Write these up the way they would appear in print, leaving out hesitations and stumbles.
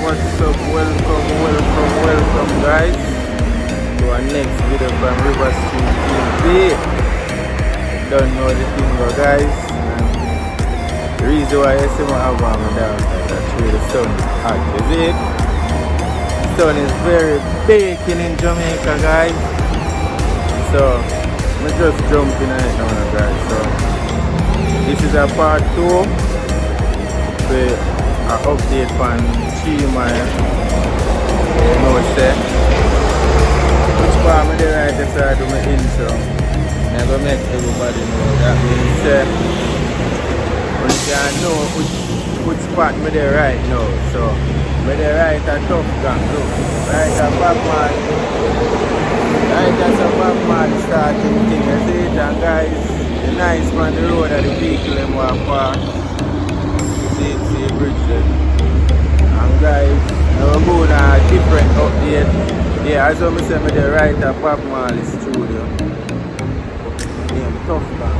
What's up, welcome guys to our next video from River Street TV. Don't know the thing though guys, and the reason why I see my album downstairs, that's where the sun is hot, is it? The sun is very baking in Jamaica guys, so I'm just jumping on it now guys. So this is a part 2 where I update on Chima, you know say which part of the right side of my intro. I'm going to make everybody know. That means you can know which part I'm there right now. So I'm there right at Tough Gang, look, right at Batman, right at some Batman starting thing, you see it, and guys, the nice man, the road that the vehicle them walk past. See the bridge there. And guys, now we're going on a different update. Yeah, as I say, I'm there right at Bob Marley studio. Name Tough Gang,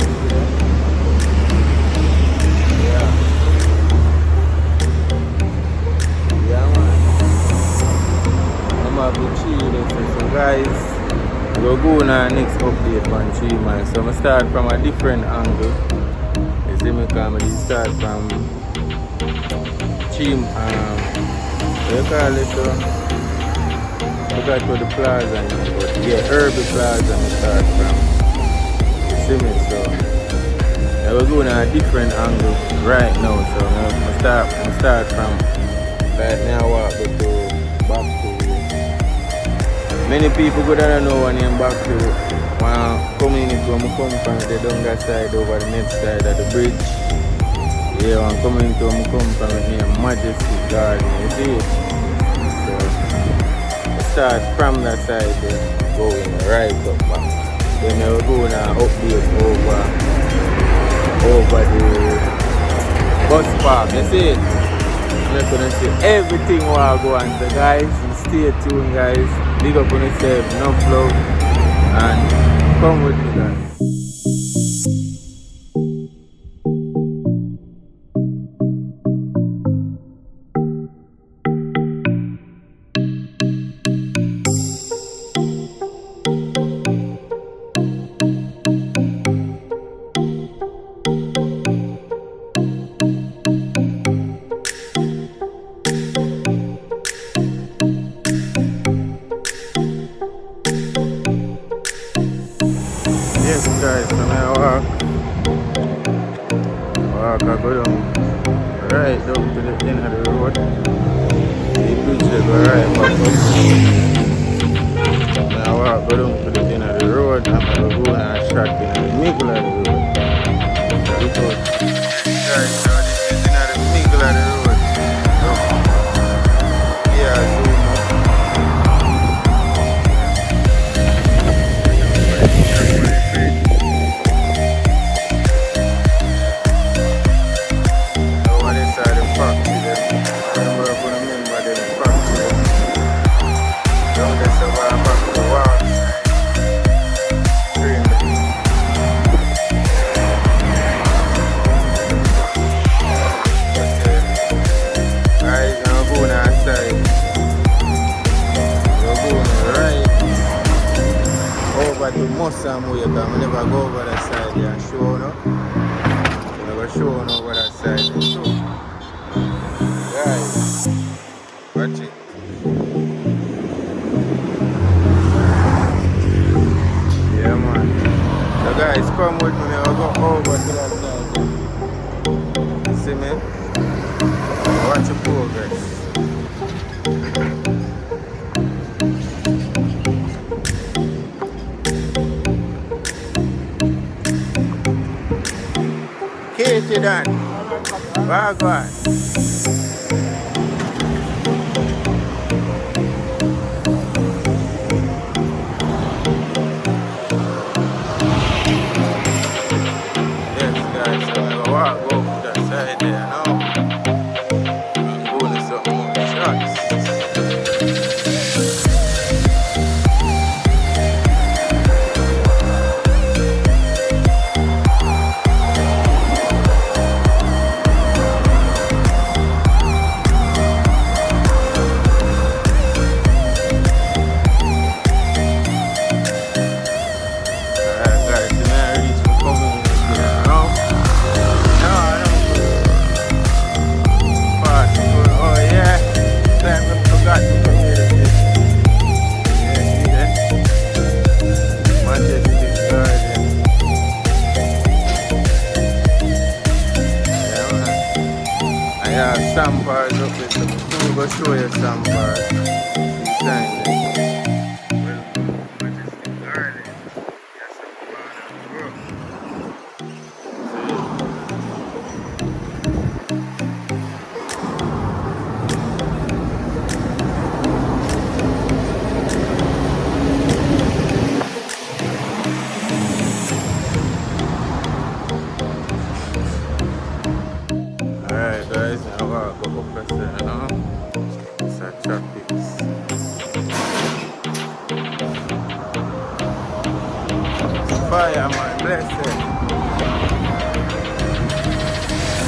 yeah, man. I'm having chill. So guys, we're going on next update on 3 man. So I'm going to start from a different angle. You see me come, I start from Chim, what you call it? I got to the plaza, but yeah, Urban Plaza I start from. You see me? So I was going on a different angle right now. So I start from right now walk to back to. Many people go there know when I'm back to one community where I come from the Dunga side over the next side of the bridge. Yeah, I'm coming to come from here, Majesty Garden, you see it? So I start from that side then going right up back. Then I'll go now update over the bus park, you see it? You're gonna see everything while I go on. So guys, stay tuned guys. Big up on yourself, no flow, and come with me guys. Yes guys, so I I go down right down to the end of the road. The bridge they go right back up. Now I go down to the end of the road and I go and shot in the middle of the road. So it was, guys, so this is in the middle of the road. So, yeah, so to Mossam way, because I never go over that side there and show no. I never show over that side and show. Guys, watch it. Yeah man. So guys, come with me, I'll go over to that side. You see me? Watch your progress. Mighty Dan. Wagwan. Yes, guys, so I walk over that side there now. I'm going to some more shots. Some bars up with some food, go show you some bars. Inside there. Welcome to Majestic Garden. Yes, alright guys, now I go up there now. It's a tropics. Fire man, blessed.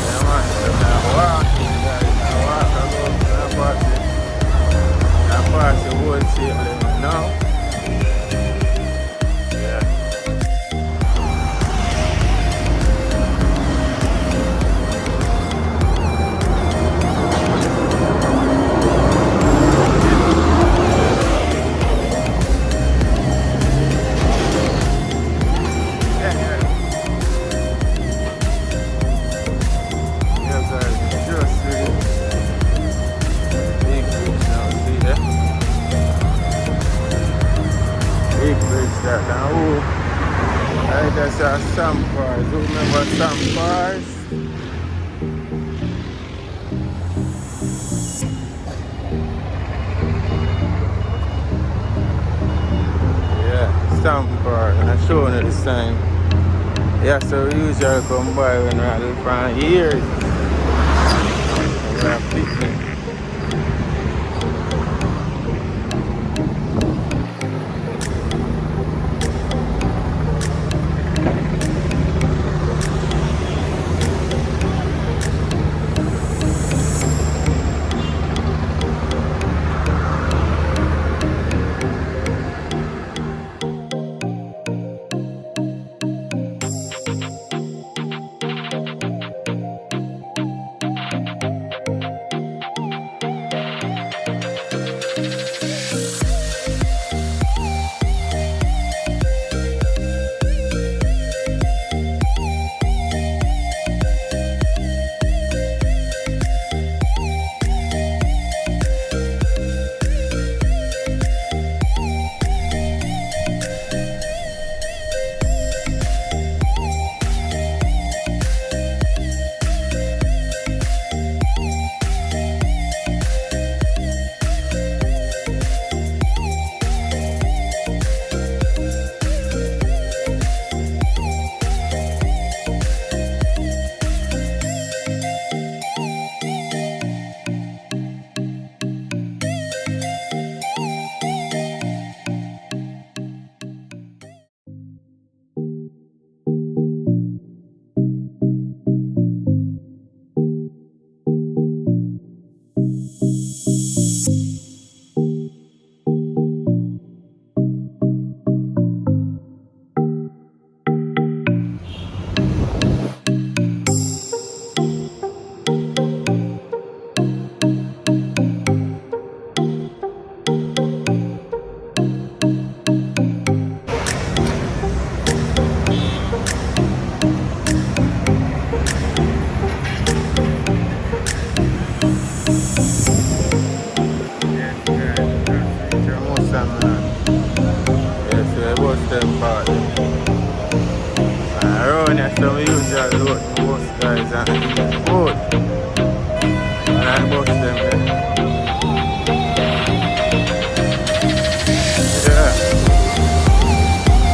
Yeah man, so now walk guys, now walk, I pass the whole safe limit now. That's some bars. Who remember some bars? Yeah, some bars. I'm showing you the sign. Yeah, so we usually come by when we're little from years. We're picnic. Around here, so we usually load the bus guys. guys and eat food. And I bust them there. Yeah.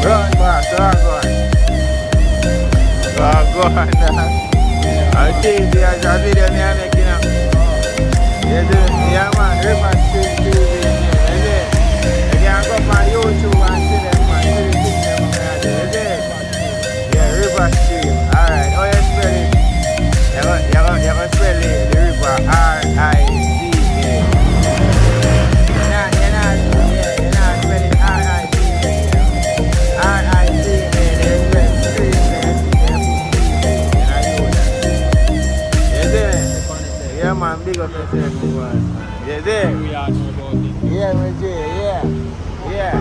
Run back, go on now. I'll take the other video I'm making up. Yeah man, River Street TV. You can go on YouTube and see them man. See the things them. Yeah, River Street. Alright, how you spell it? You can spell it, the river R-I-V-A. You're not spelling R-I-V-A. R-I-V-A, they spell street, yeah man, big up yourself, you there? Yeah, yeah.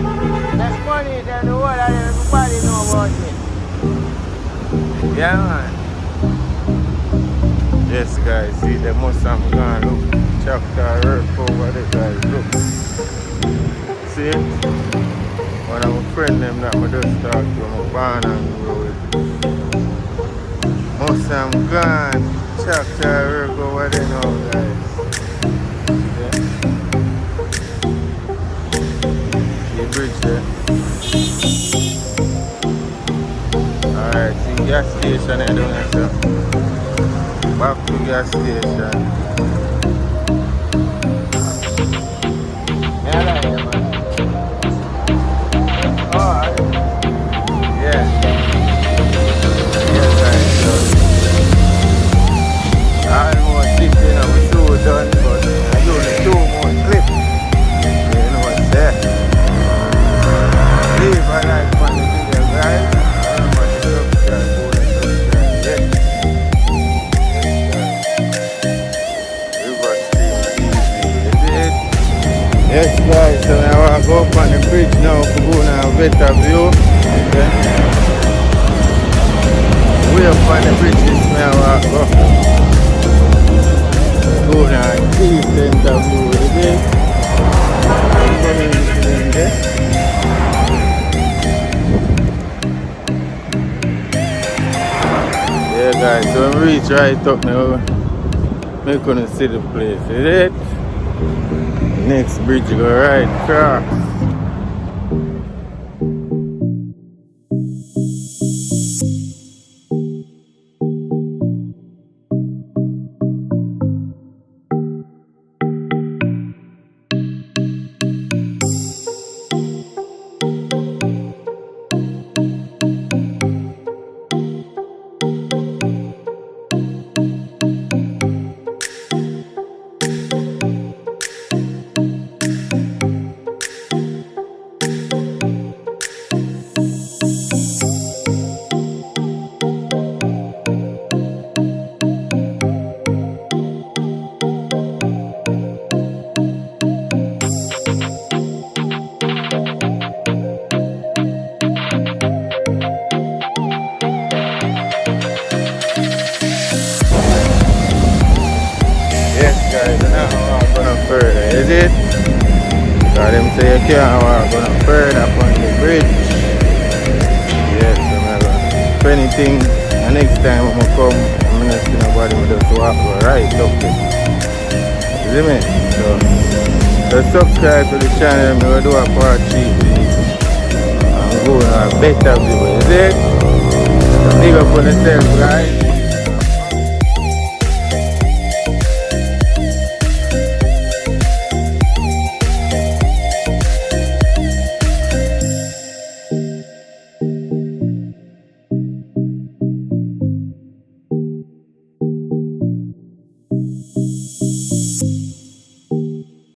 That's money, then the world, everybody know about it. Yeah man. Yes guys, see the most I'm gone, look. Chapter earth over there guys, look. See it? One of my friends them that I just talked to, I'm born and grow with. Most I'm gone. Chapter earth over there now guys. Yeah. See the bridge there. Alright, see gas station there down there, so. Back to gas station. Oh, yeah. Yes, guys. Almost 6 we're so done, but I only 2 more clips. You know what's there. Leave a like on the video, guys. Remember to subscribe. Yes guys, so now I go up on the bridge now to go now a better view. Okay. Way up on the bridge this now I go now and Kingston view again. Yeah guys, so I reach right up now. Make you see the place, is it? Next bridge go right across. Further, is it? Because them say you can't walk on further upon the bridge. Yes, if anything, the next time I'm going to come, I'm going to see nobody with us walk right up there. You see me? So subscribe to the channel, I'm going to do a part 3 and go on a better view, is it? So big up on yourself, guys.